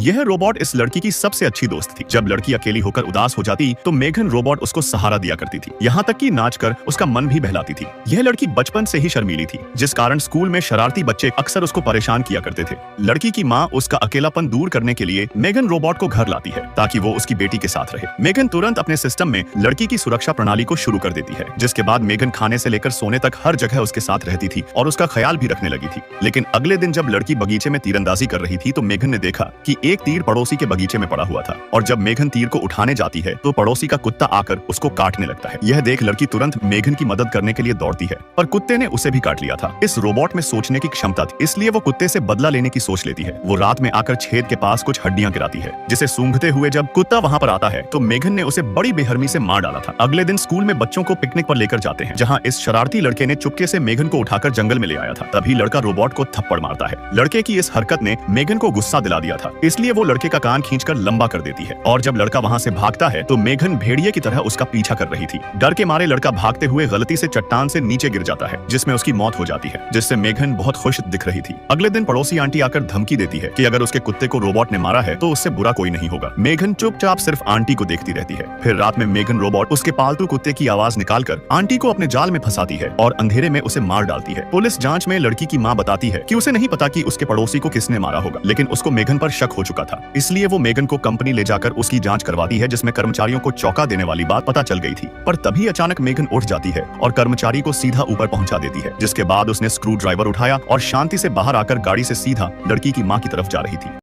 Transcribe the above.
यह रोबोट इस लड़की की सबसे अच्छी दोस्त थी। जब लड़की अकेली होकर उदास हो जाती तो मेघन रोबोट उसको सहारा दिया करती थी, यहाँ तक कि नाचकर उसका मन भी बहलाती थी। यह लड़की बचपन से ही शर्मीली थी, जिस कारण स्कूल में शरारती बच्चे अक्सर उसको परेशान किया करते थे। लड़की की माँ उसका अकेलापन दूर करने के लिए मेघन रोबोट को घर लाती है ताकि वो उसकी बेटी के साथ रहे। मेघन तुरंत अपने सिस्टम में लड़की की सुरक्षा प्रणाली को शुरू कर देती है, जिसके बाद मेघन खाने से लेकर सोने तक हर जगह उसके साथ रहती थी और उसका ख्याल भी रखने लगी थी। लेकिन अगले दिन जब लड़की बगीचे में तीरंदाजी कर रही थी तो मेघन ने देखा कि एक तीर पड़ोसी के बगीचे में पड़ा हुआ था, और जब मेघन तीर को उठाने जाती है तो पड़ोसी का कुत्ता आकर उसको काटने लगता है। यह देख लड़की तुरंत मेघन की मदद करने के लिए दौड़ती है, पर कुत्ते ने उसे भी काट लिया था। इस रोबोट में सोचने की क्षमता थी, इसलिए वो कुत्ते से बदला लेने की सोच लेती है। वो रात में आकर छेद के पास कुछ हड्डियां गिराती है, जिसे सूंघते हुए जब कुत्ता वहां पर आता है तो मेघन ने उसे बड़ी बेरहमी से मार डाला था। अगले दिन स्कूल में बच्चों को पिकनिक पर लेकर जाते हैं, जहाँ इस शरारती लड़के ने चुपके से मेघन को उठाकर जंगल में ले आया था। तभी लड़का रोबोट को थप्पड़ मारता है। लड़के की इस हरकत ने मेघन को गुस्सा दिला दिया था, इसलिए वो लड़के का कान खींचकर लंबा कर देती है, और जब लड़का वहां से भागता है तो मेघन भेड़िए की तरह उसका पीछा कर रही थी। डर के मारे लड़का भागते हुए गलती से चट्टान से नीचे गिर जाता है, जिसमें उसकी मौत हो जाती है, जिससे मेघन बहुत खुश दिख रही थी। अगले दिन पड़ोसी आंटी आकर धमकी देती है कि अगर उसके कुत्ते को रोबोट ने मारा है तो उससे बुरा कोई नहीं होगा। मेघन चुपचाप सिर्फ आंटी को देखती रहती है। फिर रात में मेघन रोबोट उसके पालतू कुत्ते की आवाज निकालकर आंटी को अपने जाल में फंसाती है और अंधेरे में उसे मार डालती है। पुलिस जांच में लड़की की मां बताती है कि उसे नहीं पता कि उसके पड़ोसी को किसने मारा होगा, लेकिन उसको मेघन पर शक हो चुका था, इसलिए वो मेघन को कंपनी ले जाकर उसकी जांच करवाती है, जिसमें कर्मचारियों को चौंका देने वाली बात पता चल गई थी। पर तभी अचानक मेघन उठ जाती है और कर्मचारी को सीधा ऊपर पहुंचा देती है, जिसके बाद उसने स्क्रू ड्राइवर उठाया और शांति से बाहर आकर गाड़ी से सीधा लड़की की मां की तरफ जा रही थी।